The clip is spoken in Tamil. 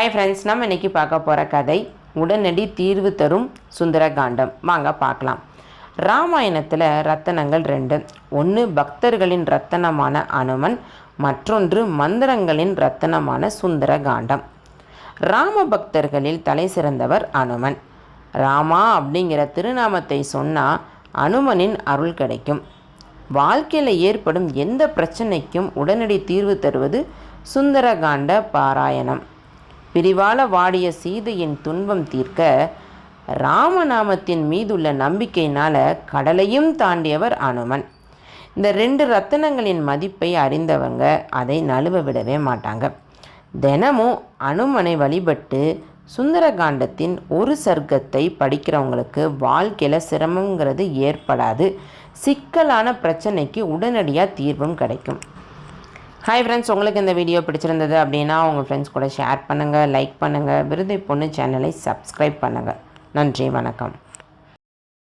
ஹாய் ஃப்ரெண்ட்ஸ், நம்ம இன்றைக்கி பார்க்க போகிற கதை உடனடி தீர்வு தரும் சுந்தரகாண்டம். வாங்க பார்க்கலாம். ராமாயணத்தில் ரத்தனங்கள் ரெண்டு. ஒன்று பக்தர்களின் ரத்தனமான அனுமன், மற்றொன்று மந்திரங்களின் ரத்தனமான சுந்தரகாண்டம். ராம பக்தர்களில் தலை சிறந்தவர் அனுமன். ராமா அப்படிங்கிற திருநாமத்தை சொன்னால் அனுமனின் அருள் கிடைக்கும். வாழ்க்கையில் ஏற்படும் எந்த பிரச்சனைக்கும் உடனடி தீர்வு தருவது சுந்தரகாண்ட பாராயணம். பிரிவால வாடிய சீதையின் துன்பம் தீர்க்க ராமநாமத்தின் மீதுள்ள நம்பிக்கையினால் கடலையும் தாண்டியவர் அனுமன். இந்த ரெண்டு ரத்தினங்களின் மதிப்பை அறிந்தவங்க அதை நழுவ விடவே மாட்டாங்க. தினமும் அனுமனை வழிபட்டு சுந்தரகாண்டத்தின் ஒரு சர்க்கத்தை படிக்கிறவங்களுக்கு வாழ்க்கையில் சிரமங்கிறது ஏற்படாது. சிக்கலான பிரச்சனைக்கு உடனடியாக தீர்வும் கிடைக்கும். ஹாய் ஃப்ரெண்ட்ஸ், உங்களுக்கு இந்த வீடியோ பிடிச்சிருந்தது அப்படின்னா உங்கள் ஃப்ரெண்ட்ஸ் கூட ஷேர் பண்ணுங்கள், லைக் பண்ணுங்கள். விருதை பொண்ணு சேனலை சப்ஸ்கிரைப் பண்ணுங்கள். நன்றி, வணக்கம்.